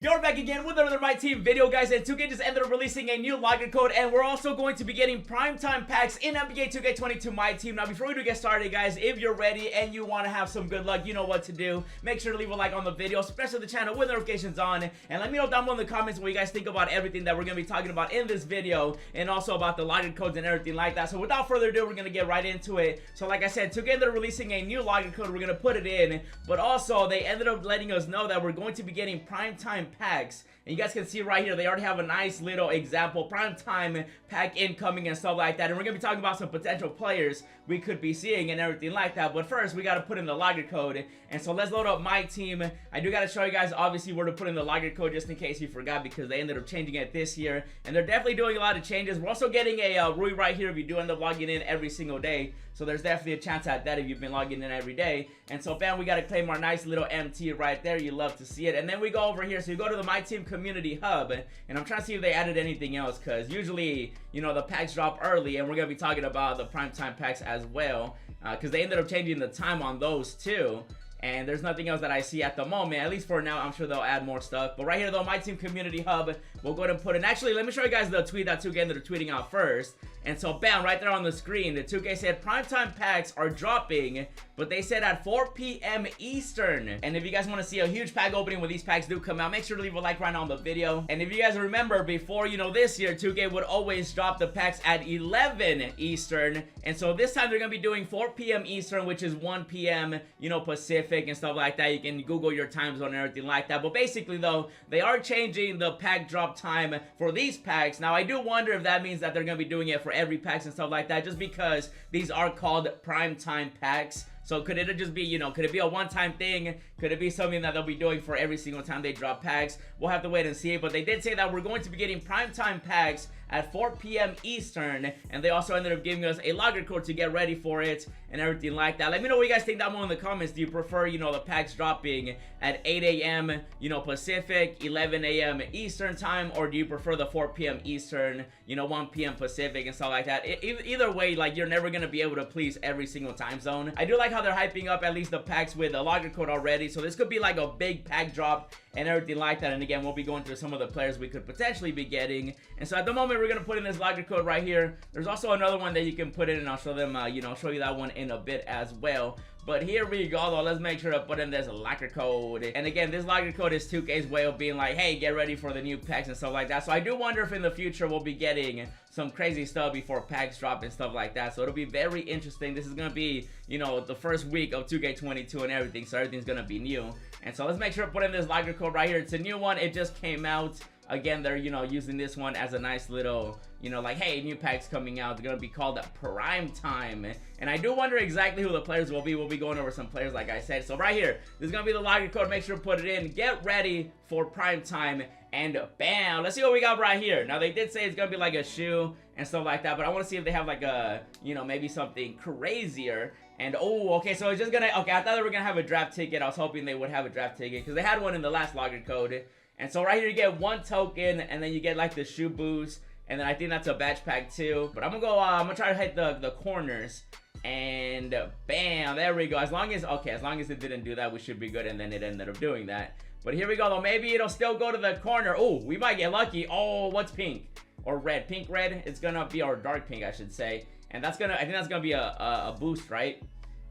You're back again with another Myteam video, guys, and 2K just ended up releasing a new login code, and we're also going to be getting primetime packs in NBA 2K22 Myteam. Now, before we do get started, guys, if you're ready and you want to have some good luck, you know what to do. Make sure to leave a like on the video, especially the channel with notifications on, and let me know down below in the comments what you guys think about everything that we're going to be talking about in this video, and also about the login codes and everything like that. So without further ado, we're going to get right into it. So like I said, 2K ended up releasing a new login code. We're going to put it in, but also they ended up letting us know that we're going to be getting primetime packs. And you guys can see right here, they already have a nice little example primetime pack incoming and stuff like that. And we're going to be talking about some potential players we could be seeing and everything like that. But first, we got to put in the login code. And so let's load up Myteam. I do got to show you guys, obviously, where to put in the login code just in case you forgot, because they ended up changing it this year. And they're definitely doing a lot of changes. We're also getting a Rui right here if you do end up logging in every single day. So there's definitely a chance at that if you've been logging in every day. And so, fam, we got to claim our nice little MT right there. You love to see it. And then we go over here. So you go to the Myteam Community Hub. And I'm trying to see if they added anything else, because usually, you know, the packs drop early. And we're going to be talking about the primetime packs as well, because they ended up changing the time on those too. And there's nothing else that I see at the moment, at least for now. I'm sure they'll add more stuff. But right here, though, Myteam Community Hub, we'll go ahead and put in. Actually, let me show you guys the tweet that 2K ended up tweeting out first. And so, bam, right there on the screen, the 2K said primetime packs are dropping, but they said at 4 p.m. Eastern. And if you guys want to see a huge pack opening when these packs do come out, make sure to leave a like right now on the video. And if you guys remember, before, you know, this year, 2K would always drop the packs at 11 Eastern. And so this time they're going to be doing 4 p.m. Eastern, which is 1 p.m., you know, Pacific and stuff like that. You can Google your time zone and everything like that. But basically, though, they are changing the pack drop time for these packs. Now, I do wonder if that means that they're going to be doing it for every packs and stuff like that, just because these are called primetime packs. So could it just be, you know, could it be a one-time thing? Could it be something that they'll be doing for every single time they drop packs? We'll have to wait and see. But they did say that we're going to be getting primetime packs at 4 p.m. Eastern. And they also ended up giving us a login code to get ready for it and everything like that. Let me know what you guys think down below in the comments. Do you prefer, you know, the packs dropping at 8 a.m., you know, Pacific, 11 a.m. Eastern time? Or do you prefer the 4 p.m. Eastern, you know, 1 p.m. Pacific and stuff like that? Either way, like, you're never going to be able to please every single time zone. I do like how they're hyping up at least the packs with a login code already. So this could be like a big pack drop and everything like that. And again, we'll be going through some of the players we could potentially be getting. And so at the moment, we're going to put in this login code right here. There's also another one that you can put in, and I'll show them, you know, show you that one in a bit as well. But here we go, though. Let's make sure to put in this login code. And again, this login code is 2K's way of being like, hey, get ready for the new packs and stuff like that. So I do wonder if in the future we'll be getting some crazy stuff before packs drop and stuff like that. So it'll be very interesting. This is going to be, you know, the first week of 2K22 and everything. So everything's going to be new. And so let's make sure to put in this login code right here. It's a new one. It just came out. Again, they're, you know, using this one as a nice little, you know, like, hey, new packs coming out. They're going to be called Prime Time. And I do wonder exactly who the players will be. We'll be going over some players, like I said. So right here, this is going to be the login code. Make sure to put it in. Get ready for Prime Time. And bam, let's see what we got right here. Now, they did say it's going to be like a shoe and stuff like that. But I want to see if they have like a, you know, maybe something crazier. And, oh, okay, so it's just going to, okay, I thought they were going to have a draft ticket. I was hoping they would have a draft ticket because they had one in the last login code. And so right here you get one token, and then you get like the shoe boost, and then I think that's a batch pack too. But I'm gonna go, I'm gonna try to hit the corners, and bam, there we go. As long as, okay, as long as it didn't do that, we should be good. And then it ended up doing that. But here we go, though. Maybe it'll still go to the corner. Oh, we might get lucky. Oh, what's pink or red? Pink, red. It's gonna be, or dark pink, I should say. And that's gonna, I think that's gonna be a boost, right?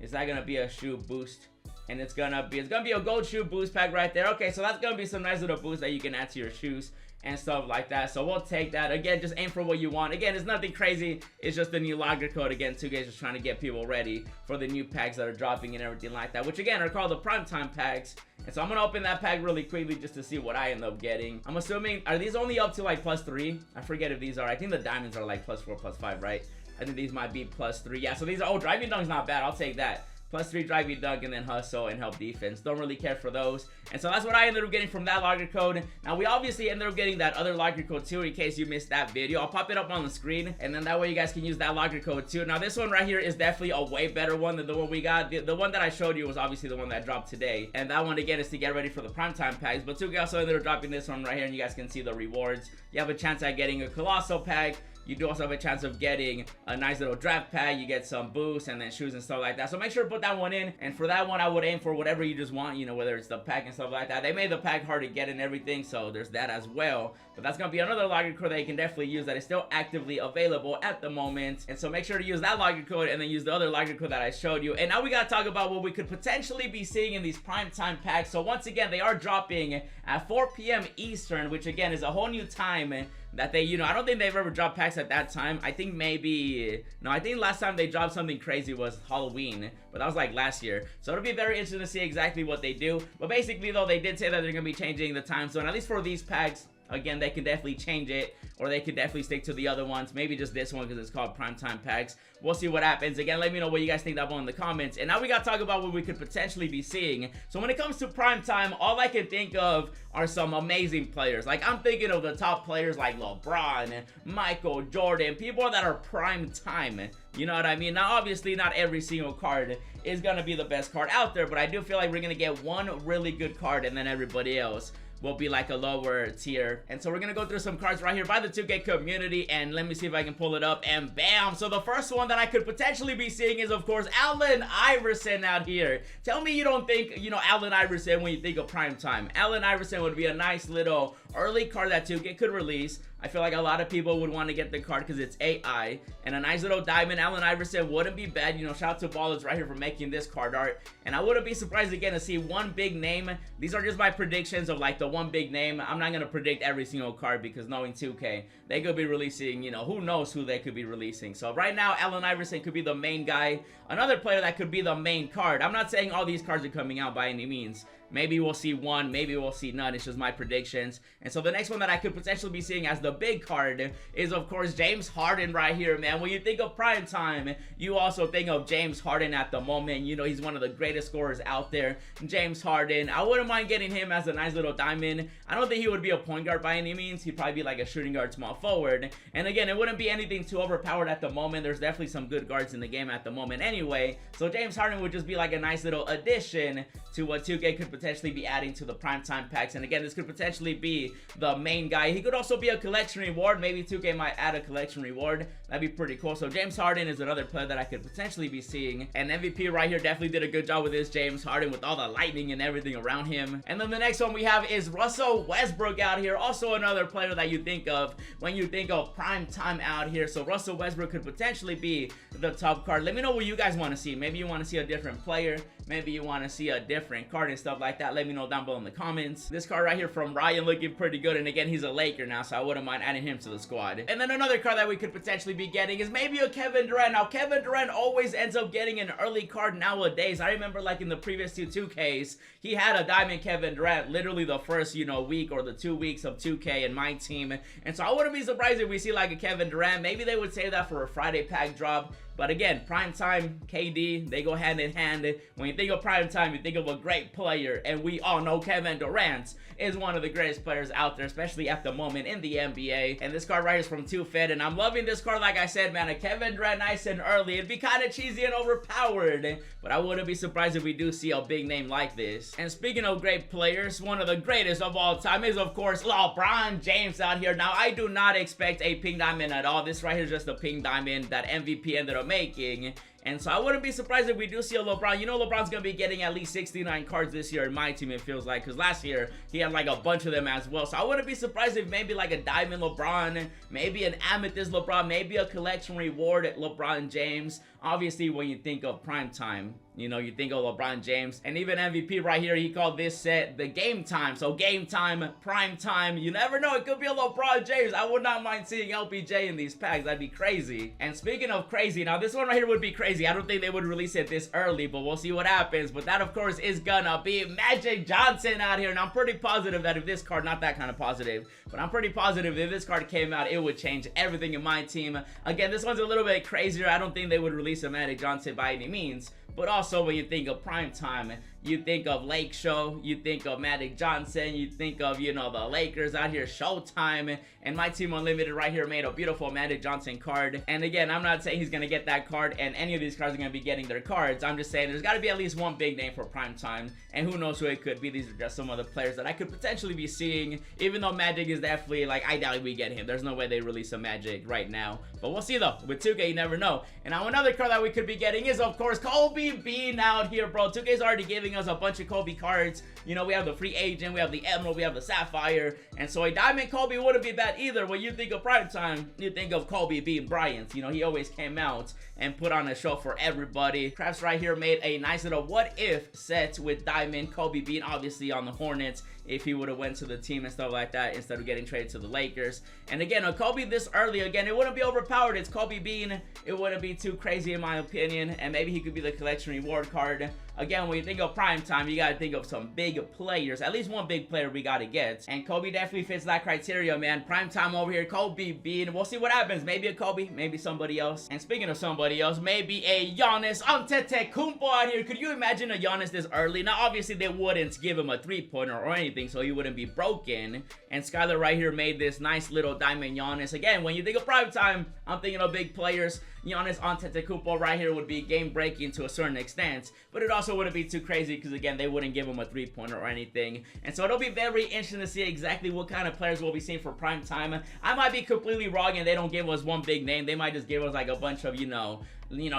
Is that gonna be a shoe boost? And it's gonna be a gold shoe boost pack right there. Okay, so that's gonna be some nice little boost that you can add to your shoes and stuff like that. So we'll take that. Again, just aim for what you want. Again, it's nothing crazy. It's just the new login code. Again, 2K's just trying to get people ready for the new packs that are dropping and everything like that, which again are called the primetime packs. And so I'm gonna open that pack really quickly just to see what I end up getting. I'm assuming, are these only up to like +3? I forget if these are. I think the diamonds are like +4, +5, right? I think these might be +3. Yeah, so these are, oh, driving dunk's not bad. I'll take that. +3 driving dunk, and then hustle and help defense. Don't really care for those. And so that's what I ended up getting from that login code. Now, we obviously ended up getting that other login code too, in case you missed that video. I'll pop it up on the screen, and then that way you guys can use that login code too. Now, this one right here is definitely a way better one than the one we got. The one that I showed you was obviously the one that dropped today. And that one, again, is to get ready for the primetime packs. But 2K also ended up dropping this one right here, and you guys can see the rewards. You have a chance at getting a Colossal pack, you do also have a chance of getting a nice little draft pack. You get some boosts and then shoes and stuff like that. So make sure to put that one in. And for that one, I would aim for whatever you just want, you know, whether it's the pack and stuff like that. They made the pack hard to get and everything, so there's that as well. But that's gonna be another login code that you can definitely use that is still actively available at the moment. And so make sure to use that login code and then use the other login code that I showed you. And now we gotta talk about what we could potentially be seeing in these primetime packs. So once again, they are dropping at 4 p.m. Eastern, which again is a whole new time that they, you know, I don't think they've ever dropped packs at that time. I think maybe, no, I think last time they dropped something crazy was Halloween, but that was like last year. So it'll be very interesting to see exactly what they do. But basically though, they did say that they're gonna be changing the time zone, at least for these packs. Again, they can definitely change it, or they could definitely stick to the other ones. Maybe just this one because it's called primetime packs. We'll see what happens. Again, let me know what you guys think down below in the comments. And now we gotta talk about what we could potentially be seeing. So when it comes to primetime, all I can think of are some amazing players. Like, I'm thinking of the top players like LeBron, Michael Jordan, people that are primetime. You know what I mean? Now, obviously, not every single card is gonna be the best card out there, but I do feel like we're gonna get one really good card and then everybody else will be like a lower tier. And so we're gonna go through some cards right here by the 2K community, and let me see if I can pull it up, and bam. So the first one that I could potentially be seeing is, of course, Allen Iverson out here. Tell me you don't think, you know, Allen Iverson when you think of primetime. Allen Iverson would be a nice little early card that 2K could release. I feel like a lot of people would want to get the card because it's AI, and a nice little diamond. Allen Iverson wouldn't be bad. You know, shout out to Ballers right here for making this card art. And I wouldn't be surprised again to see one big name. These are just my predictions of like the one big name. I'm not going to predict every single card because knowing 2K, they could be releasing, you know, who knows who they could be releasing. So right now, Allen Iverson could be the main guy. Another player that could be the main card. I'm not saying all these cards are coming out by any means. Maybe we'll see one, maybe we'll see none. It's just my predictions. And so the next one that I could potentially be seeing as the big card is, of course, James Harden right here, man. When you think of primetime, you also think of James Harden at the moment. You know, he's one of the greatest scorers out there. James Harden, I wouldn't mind getting him as a nice little diamond. I don't think he would be a point guard by any means. He'd probably be like a shooting guard, small forward. And again, it wouldn't be anything too overpowered at the moment. There's definitely some good guards in the game at the moment anyway. So James Harden would just be like a nice little addition to what 2K could potentially be adding to the primetime packs. And again, this could potentially be the main guy. He could also be a collection reward. Maybe 2K might add a collection reward. That'd be pretty cool. So James Harden is another player that I could potentially be seeing. And MVP right here definitely did a good job with this James Harden with all the lightning and everything around him. And then the next one we have is Russell Westbrook out here. Also another player that you think of when you think of primetime out here. So Russell Westbrook could potentially be the top card. Let me know what you guys want to see. Maybe you want to see a different player. Maybe you want to see a different card and stuff like that. Let me know down below in the comments. This card right here from Ryan looking pretty good. And again, he's a Laker now, so I wouldn't mind adding him to the squad. And then another card that we could potentially be getting is maybe a Kevin Durant. Now, Kevin Durant always ends up getting an early card nowadays. I remember like in the previous two 2Ks, he had a diamond Kevin Durant literally the first, you know, week or the 2 weeks of 2K and my team. And so I wouldn't be surprised if we see like a Kevin Durant. Maybe they would save that for a Friday pack drop. But again, primetime, KD, they go hand in hand. When you think of primetime, you think of a great player. And we all know Kevin Durant is one of the greatest players out there, especially at the moment in the NBA. And this card right here is from 2Fed. And I'm loving this card, like I said, man. A Kevin Durant nice and early. It'd be kind of cheesy and overpowered. But I wouldn't be surprised if we do see a big name like this. And speaking of great players, one of the greatest of all time is, of course, LeBron James out here. Now, I do not expect a pink diamond at all. This right here is just a pink diamond that MVP ended up making. And so I wouldn't be surprised if we do see a LeBron. You know LeBron's going to be getting at least 69 cards this year in my team, it feels like. Because last year, he had like a bunch of them as well. So I wouldn't be surprised if maybe like a diamond LeBron, maybe an amethyst LeBron, maybe a collection reward at LeBron James. Obviously, when you think of primetime, you know, you think of LeBron James. And even MVP right here, he called this set the game time. So game time, prime time, you never know. It could be a LeBron James. I would not mind seeing LPJ in these packs. That'd be crazy. And speaking of crazy, now this one right here would be crazy. I don't think they would release it this early, but we'll see what happens. But that, of course, is gonna be Magic Johnson out here. And I'm pretty positive that if this card, not that kind of positive, but I'm pretty positive if this card came out, it would change everything in my team. Again, this one's a little bit crazier. I don't think they would release a Magic Johnson by any means. But also, when you think of primetime, you think of Lake Show, you think of Magic Johnson, you think of, you know, the Lakers out here, Showtime, and My Team Unlimited right here made a beautiful Magic Johnson card. And again, I'm not saying he's gonna get that card and any of these cards are gonna be getting their cards. I'm just saying there's gotta be at least one big name for primetime, and who knows who it could be. These are just some of the players that I could potentially be seeing, even though Magic is definitely, like, I doubt we get him. There's no way they release a Magic right now, but we'll see though. With 2K, you never know. And now another card that we could be getting is, of course, Kobe Bean out here, bro. 2K's already giving us a bunch of Kobe cards. You know, we have the free agent, we have the emerald, we have the sapphire, and so a diamond Kobe wouldn't be bad either. When you think of primetime, you think of Kobe Bean Bryant. You know, he always came out and put on a show for everybody. Crafts right here made a nice little what if set with diamond Kobe Bean, obviously on the Hornets, if he would have went to the team and stuff like that instead of getting traded to the Lakers. And again, a Kobe this early, again, it wouldn't be overpowered. It's Kobe Bean. It wouldn't be too crazy in my opinion, and maybe he could be the collection reward card. Again, when you think of primetime, you gotta think of some big players. At least one big player we gotta get, and Kobe definitely fits that criteria, man. Primetime over here, Kobe Bean. We'll see what happens. Maybe a Kobe, maybe somebody else. And speaking of somebody else, maybe a Giannis Antetokounmpo out here. Could you imagine a Giannis this early? Now, obviously, they wouldn't give him a three-pointer or anything, so he wouldn't be broken. And Skylar right here made this nice little diamond Giannis. Again, when you think of primetime, I'm thinking of big players. Giannis Antetokounmpo right here would be game-breaking to a certain extent, but it also wouldn't be too crazy because, again, they wouldn't give him a three-pointer or anything. And so it'll be very interesting to see exactly what kind of players we'll be seeing for primetime. I might be completely wrong and they don't give us one big name. They might just give us like a bunch of, you know,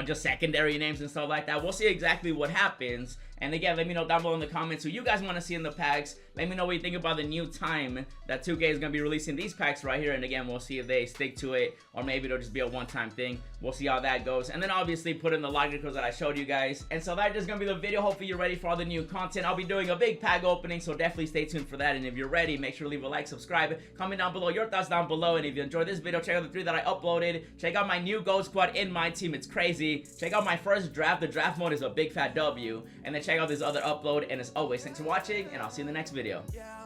just secondary names and stuff like that. We'll see exactly what happens. And again, let me know down below in the comments who you guys want to see in the packs. Let me know what you think about the new time that 2K is going to be releasing these packs right here. And again, we'll see if they stick to it, or maybe it'll just be a one-time thing. We'll see how that goes. And then obviously put in the login codes that I showed you guys. And so that's just going to be the video. Hopefully you're ready for all the new content. I'll be doing a big pack opening, so definitely stay tuned for that. And if you're ready, make sure to leave a like, subscribe, comment down below your thoughts down below. And if you enjoyed this video, check out the 3 that I uploaded. Check out my new gold squad in my team. It's crazy. Check out my first draft. The draft mode is a big fat W. And then check out this other upload. And as always, thanks for watching, and I'll see you in the next video. Yeah,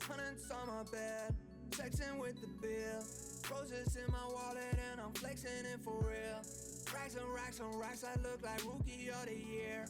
hundreds on my bed, texting with the bill, roses in my wallet, and I'm flexing it for real. Racks and racks and racks, I look like rookie of the year.